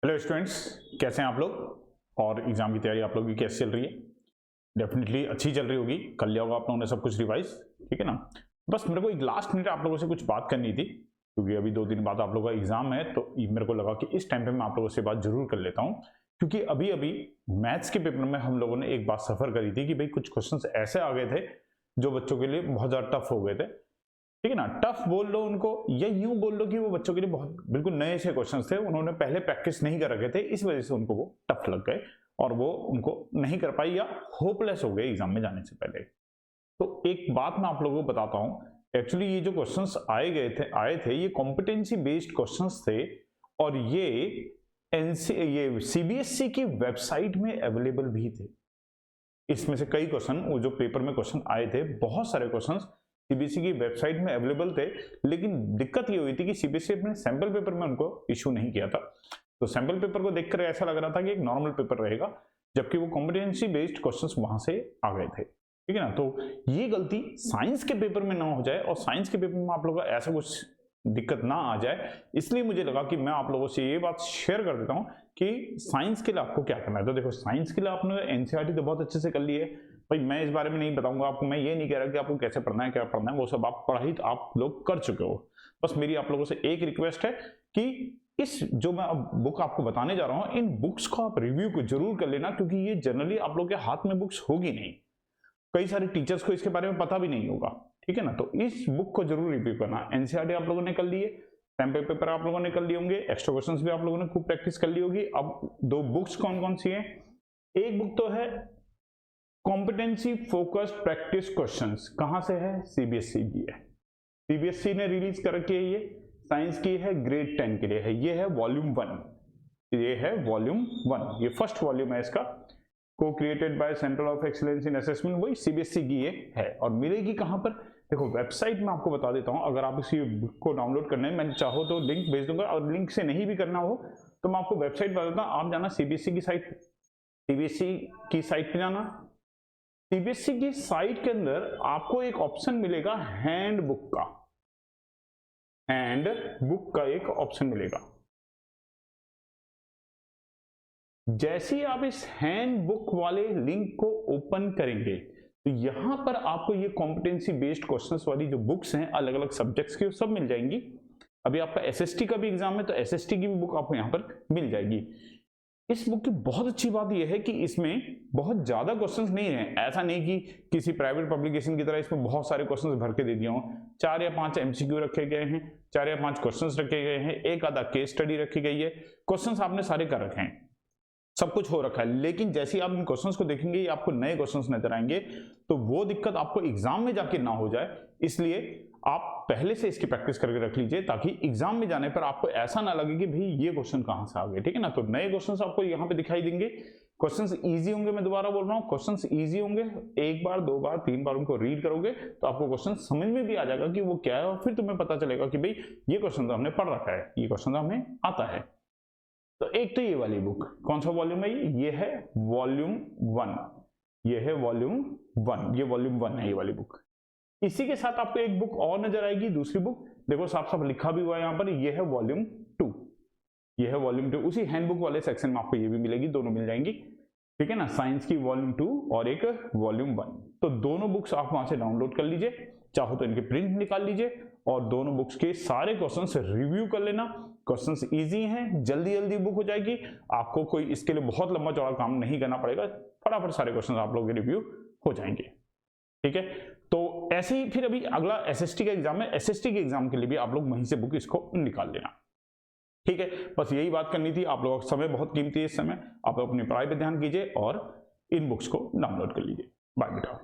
Hello students, कैसे हैं आप लोग और एग्जाम की तैयारी आप लोगों की कैसे चल रही है। डेफिनेटली अच्छी चल रही होगी। कर लिया होगा आप लोगों ने सब कुछ रिवाइज, ठीक है ना। बस मेरे को एक लास्ट मिनट आप लोगों से कुछ बात करनी थी, क्योंकि अभी 2 दिन बाद आप लोगों का एग्जाम है, तो मेरे को लगा कि इस टाइम पे मैं आप लोगों से बात जरूर कर लेता हूँ। क्योंकि अभी अभी मैथ्स के पेपर में हम लोगों ने एक बात सफर करी थी कि भाई कुछ क्वेश्चन ऐसे आ गए थे जो बच्चों के लिए बहुत ज्यादा टफ हो गए थे, ठीक है ना। टफ बोल लो उनको या यूं बोल लो कि वो बच्चों के लिए बहुत बिल्कुल नए से क्वेश्चंस थे, उन्होंने पहले प्रैक्टिस नहीं कर रखे थे, इस वजह से उनको वो टफ लग गए और वो उनको नहीं कर पाई या होपलेस हो गए एग्जाम में जाने से पहले। तो एक बात मैं आप लोगों को बताता हूं, एक्चुअली ये जो क्वेश्चंस आए थे ये कॉम्पिटेंसी बेस्ड क्वेश्चंस थे और ये सीबीएसई की वेबसाइट में अवेलेबल भी थे। इसमें से कई क्वेश्चन, वो जो पेपर में क्वेश्चन आए थे, बहुत सारे क्वेश्चन सीबीएसई की वेबसाइट में अवेलेबल थे, लेकिन दिक्कत ये हुई थी कि सीबीएसई अपने सैंपल पेपर में उनको इशू नहीं किया था। तो सैंपल पेपर को देखकर ऐसा लग रहा था कि एक नॉर्मल पेपर रहेगा, जबकि वो कॉम्पिटेंसी बेस्ड क्वेश्चंस वहां से आ गए थे, ठीक है ना। तो ये गलती साइंस के पेपर में ना हो जाए और साइंस के पेपर में आप लोगों का ऐसा कुछ दिक्कत ना आ जाए, इसलिए मुझे लगा कि मैं आप लोगों से ये बात शेयर कर देता हूं कि साइंस के लिए आपको क्या करना है। तो देखो, साइंस के लिए आपने एनसीईआरटी तो बहुत अच्छे से कर ली है भाई, मैं इस बारे में नहीं बताऊंगा आपको, मैं ये नहीं कह रहा कि आपको कैसे पढ़ना है क्या पढ़ना है, वो सब आप पढ़ाई आप लोग कर चुके हो। बस मेरी आप लोगों से एक रिक्वेस्ट है कि इस जो मैं अब बुक आपको बताने जा रहा हूं, इन बुक्स को आप रिव्यू को जरूर कर लेना, क्योंकि ये जनरली आप लोग के हाथ में बुक्स होगी नहीं, कई सारे टीचर्स को इसके बारे में पता भी नहीं होगा, ठीक है ना। तो इस बुक को जरूर रिव्यू करना। एनसीईआरटी आप लोगों ने कर ली है, सैंपल पेपर आप लोगों ने कर लिए होंगे, एक्स्ट्रा क्वेश्चंस भी आप लोगों ने खूब प्रैक्टिस कर ली होगी। अब दो बुक्स कौन कौन सी है, एक बुक तो है कॉम्पिटेंसी फोकस्ड प्रैक्टिस क्वेश्चंस, कहां से है, सीबीएसई की है, सीबीएसई ने रिलीज कर रखी है, ये साइंस की है, ग्रेड 10 के लिए है, ये है वॉल्यूम 1, ये है वॉल्यूम 1, ये फर्स्ट वॉल्यूम है इसका, को created by centre of excellence in assessment, वही सीबीएसई की ये है। और मिलेगी कहां पर, देखो वेबसाइट में आपको बता देता हूं, अगर आप इसी बुक को डाउनलोड करना है, मैं चाहो तो लिंक भेज दूंगा, और लिंक से नहीं भी करना हो तो मैं आपको वेबसाइट बता देता हूं। आप जाना सीबीएसई की साइट पे जाना, सीबीएसई की साइट के अंदर आपको एक ऑप्शन मिलेगा हैंड बुक का एक ऑप्शन मिलेगा। जैसे ही आप इस हैंड बुक वाले लिंक को ओपन करेंगे तो यहां पर आपको ये कॉम्पिटेंसी बेस्ड क्वेश्चंस वाली जो बुक्स हैं अलग अलग सब्जेक्ट्स की, वो सब मिल जाएंगी। अभी आपका एसएसटी का भी एग्जाम है तो एसएसटी की भी बुक आपको यहां पर मिल जाएगी। इस बुक की बहुत अच्छी बात यह है कि इसमें बहुत ज्यादा क्वेश्चंस नहीं है, ऐसा नहीं कि किसी प्राइवेट पब्लिकेशन की तरह इसमें बहुत सारे क्वेश्चंस भर के दे दिए हों। 4 या 5 एमसीक्यू रखे गए हैं, 4 या 5 क्वेश्चंस रखे गए हैं, एक आधा केस स्टडी रखी गई है, क्वेश्चंस आपने सारे कर रखे हैं, सब कुछ हो रखा है। लेकिन जैसे ही आप इन क्वेश्चंस को देखेंगे ये आपको नए क्वेश्चंस नजर आएंगे, तो वो दिक्कत आपको एग्जाम में जाके ना हो जाए, इसलिए आप पहले से इसकी प्रैक्टिस करके रख लीजिए, ताकि एग्जाम में जाने पर आपको ऐसा ना लगे कि भाई ये क्वेश्चन कहां से आ गए, ठीक है ना। तो नए क्वेश्चंस आपको यहाँ पे दिखाई देंगे, क्वेश्चंस इजी होंगे, मैं दोबारा बोल रहा हूँ क्वेश्चंस इजी होंगे, एक बार 2 बार 3 बार उनको रीड करोगे तो आपको क्वेश्चन समझ में भी आ जाएगा कि वो क्या है, और फिर तुम्हें पता चलेगा कि भाई ये क्वेश्चन तो हमने पढ़ रखा है, ये क्वेश्चन तो हमें आता है। तो एक तो ये वाली बुक, कौन सा वॉल्यूम है ये है वॉल्यूम 1, ये है वॉल्यूम 1, ये वॉल्यूम 1 है ये वाली बुक। इसी के साथ आपको एक बुक और नजर आएगी, दूसरी बुक, देखो साफ साफ लिखा भी हुआ है यहाँ पर, ये है वॉल्यूम 2, ये है वॉल्यूम 2, उसी हैंडबुक वाले सेक्शन में आपको ये भी मिलेगी, दोनों मिल जाएंगी, ठीक है ना। साइंस की वॉल्यूम 2 और एक वॉल्यूम 1, तो दोनों बुक्स आप वहां से डाउनलोड कर लीजिए, चाहो तो इनके प्रिंट निकाल लीजिए और दोनों बुक्स के सारे क्वेश्चंस रिव्यू कर लेना। क्वेश्चंस इजी हैं, जल्दी जल्दी बुक हो जाएगी, आपको कोई इसके लिए बहुत लंबा चौड़ा काम नहीं करना पड़ेगा, फटाफट सारे क्वेश्चंस आप लोगों के रिव्यू हो जाएंगे, ठीक है। तो ऐसे ही फिर अभी अगला एसएसटी का एग्जाम है, एसएसटी के एग्जाम के लिए भी आप लोग वहीं से बुक इसको निकाल लेना, ठीक है। बस यही बात करनी थी, आप लोगों का समय बहुत कीमती है, इस समय आप अपनी पढ़ाई पे ध्यान कीजिए और इन बुक्स को डाउनलोड कर लीजिए। बाय बेटा।